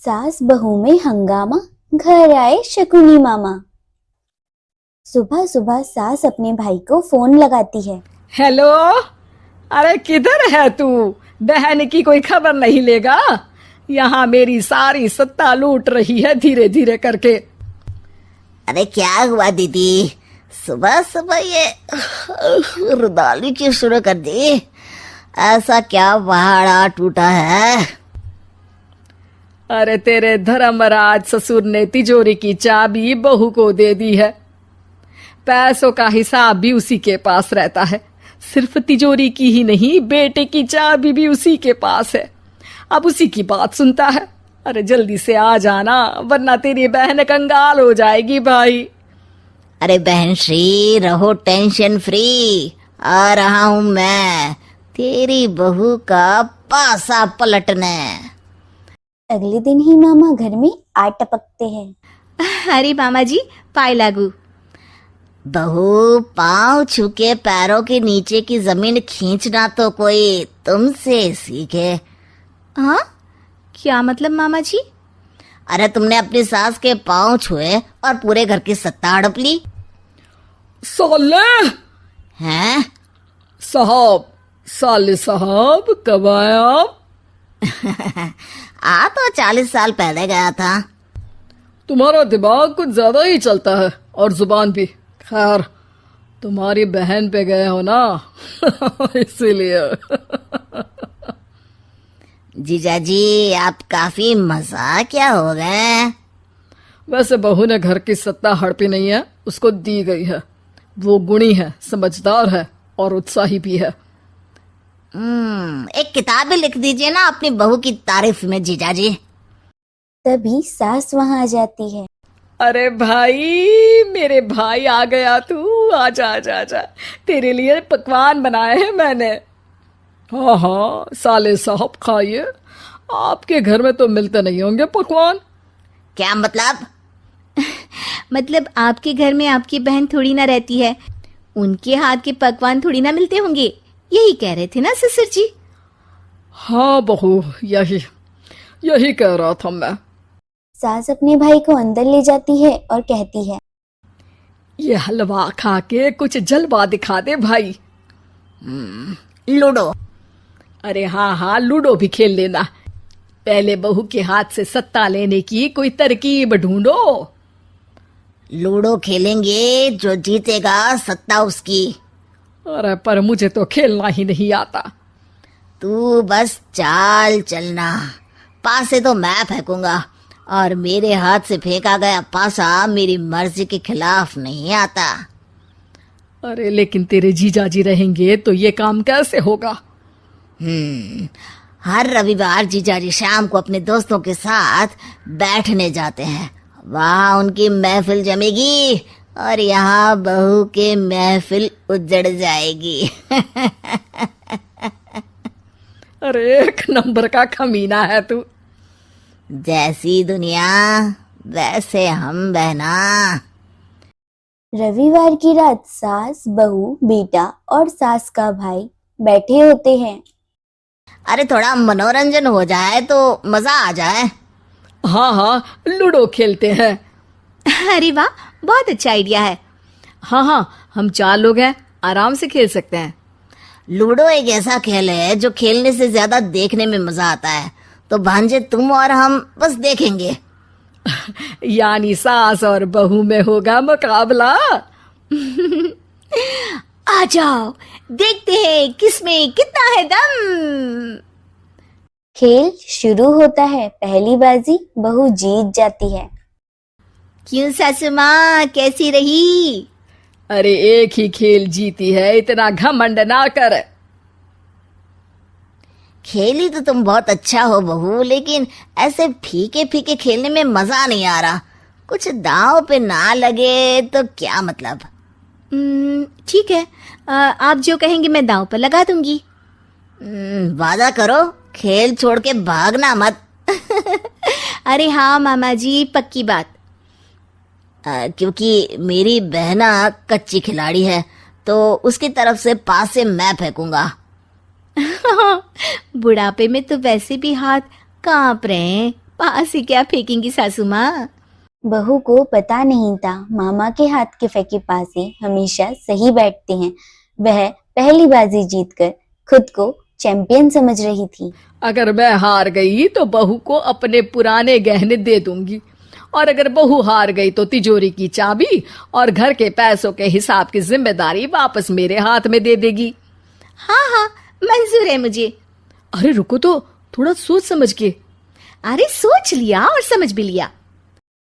सास बहू में हंगामा, घर आए शकुनी मामा। सुबह सुबह सास अपने भाई को फोन लगाती है। हेलो। अरे किधर है तू? बहन की कोई खबर नहीं लेगा? यहाँ मेरी सारी सत्ता लूट रही है धीरे धीरे करके। अरे क्या हुआ दीदी? सुबह सुबह ये रुदाली क्यों शुरू कर दी? ऐसा क्या पहाड़ा टूटा है? अरे तेरे धर्मराज ससुर ने तिजोरी की चाबी बहू को दे दी है। पैसों का हिसाब भी उसी के पास रहता है। सिर्फ तिजोरी की ही नहीं, बेटे की चाबी भी उसी के पास है। अब उसी की बात सुनता है। अरे जल्दी से आ जाना, वरना तेरी बहन कंगाल हो जाएगी भाई। अरे बहन श्री, रहो टेंशन फ्री। आ रहा हूँ मैं, तेरी बहू का पासा पलटने। अगले दिन ही मामा घर में आ टपकते हैं। अरे मामा जी, पाए लागू। बहू, पाँव छू के पैरों के नीचे की जमीन खींचना तो कोई तुमसे सीखे। हाँ, क्या मतलब मामा जी? अरे तुमने अपनी सास के पाँव छुए और पूरे घर की सत्ता हड़प ली। साले हैं? साले साहब कब आए आप? आ तो 40 साल पहले गया था। तुम्हारा दिमाग कुछ ज्यादा ही चलता है और जुबान भी। खैर, तुम्हारी बहन पे गए हो ना इसीलिए। जीजाजी, आप काफी मजाकिया हो गए। वैसे बहू ने घर की सत्ता हड़पी नहीं है, उसको दी गई है। वो गुणी है, समझदार है और उत्साही भी है। एक किताब भी लिख दीजिए ना अपनी बहू की तारीफ में जीजाजी। तभी सास वहां आ जाती है। अरे भाई, मेरे भाई आ गया तू। आजा आजा आजा, तेरे लिए पकवान बनाए हैं मैंने। हाँ हाँ साले साहब, खाइए। आपके घर में तो मिलते नहीं होंगे पकवान। क्या मतलब? मतलब आपके घर में आपकी बहन थोड़ी ना रहती है, उनके हाथ के पकवान थोड़ी ना मिलते होंगे, यही कह रहे थे ना ससुर जी? हाँ बहू, यही कह रहा था मैं। सास अपने भाई को अंदर ले जाती है और कहती है, ये हलवा खा के कुछ जलवा दिखा दे भाई। लूडो। अरे हाँ हाँ, लूडो भी खेल लेना। पहले बहू के हाथ से सत्ता लेने की कोई तरकीब ढूंढो। लूडो खेलेंगे, जो जीतेगा सत्ता उसकी। अरे पर मुझे तो खेलना ही नहीं आता। तू बस चाल चलना, पासे तो मैं फेंकूंगा और मेरे हाथ से फेंका गया पासा मेरी मर्जी के खिलाफ नहीं आता। अरे लेकिन तेरे जीजाजी रहेंगे तो ये काम कैसे होगा? हर रविवार जीजाजी शाम को अपने दोस्तों के साथ बैठने जाते हैं। वहाँ उनकी महफिल जमेगी और यहाँ बहू के महफिल उजड़ जाएगी। अरे एक नंबर का कमीना है तू। जैसी दुनिया वैसे हम बहना। रविवार की रात सास, बहू, बेटा और सास का भाई बैठे होते हैं। अरे थोड़ा मनोरंजन हो जाए तो मजा आ जाए। हाँ हाँ, लूडो खेलते हैं। अरे वाह, बहुत अच्छा आइडिया है। हाँ हाँ, हम 4 लोग हैं, आराम से खेल सकते हैं। लूडो एक ऐसा खेल है जो खेलने से ज्यादा देखने में मजा आता है। तो भांजे तुम और हम बस देखेंगे। यानी सास और बहू में होगा मुकाबला। आ जाओ, देखते हैं किसमें कितना है दम। खेल शुरू होता है। पहली बाजी बहू जीत जाती है। क्यों सासू माँ, कैसी रही? अरे एक ही खेल जीती है, इतना घमंड ना कर। खेली तो तुम बहुत अच्छा हो बहू, लेकिन ऐसे फीके फीके खेलने में मजा नहीं आ रहा। कुछ दांव पे ना लगे तो क्या मतलब। ठीक है, आप जो कहेंगे मैं दांव पर लगा दूंगी। वादा करो, खेल छोड़ के भागना मत। अरे हाँ मामा जी, पक्की बात। क्योंकि मेरी बहना कच्ची खिलाड़ी है, तो उसकी तरफ से पास से मैं फेंकूंगा। बुढ़ापे में तो वैसे भी हाथ कांप रहे हैं, पास ही क्या फेंकेंगी सासू माँ? बहू को पता नहीं था मामा के हाथ के फेंके पासे हमेशा सही बैठते हैं। वह पहली बाजी जीतकर खुद को चैंपियन समझ रही थी। अगर मैं हार गई तो बहू को अपने पुराने गहने दे दूंगी, और अगर बहू हार गई तो तिजोरी की चाबी और घर के पैसों के हिसाब की जिम्मेदारी वापस मेरे हाथ में दे देगी। हाँ हाँ, मंजूर है मुझे। अरे रुको तो, थोड़ा सोच समझ के। अरे सोच लिया और समझ भी लिया।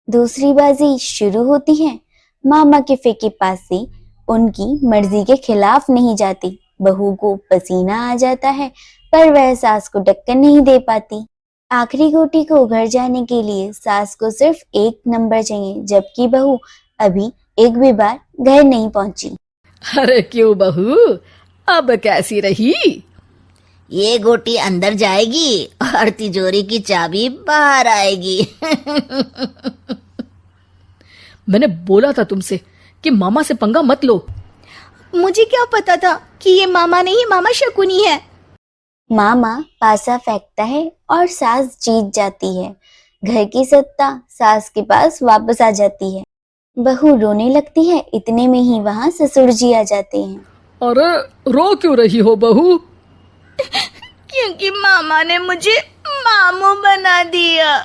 दूसरी बाजी शुरू होती है। मामा के फेंके पासे उनकी मर्जी के खिलाफ नहीं जाती। बहू को पसीना आ जाता है पर वह सास को टक्कर नहीं दे पाती। आखिरी गोटी को घर जाने के लिए सास को सिर्फ 1 नंबर चाहिए, जबकि बहू अभी एक भी बार घर नहीं पहुंची। अरे क्यों बहू, अब कैसी रही? ये गोटी अंदर जाएगी और तिजोरी की चाबी बाहर आएगी। मैंने बोला था तुमसे कि मामा से पंगा मत लो। मुझे क्या पता था कि ये मामा नहीं, मामा शकुनी है। मामा पासा फेंकता है और सास जीत जाती है। घर की सत्ता सास के पास वापस आ जाती है। बहू रोने लगती है, इतने में ही वहां ससुर जी आ जाते हैं। अरे रो क्यों रही हो बहू? क्योंकि मामा ने मुझे मामू बना दिया।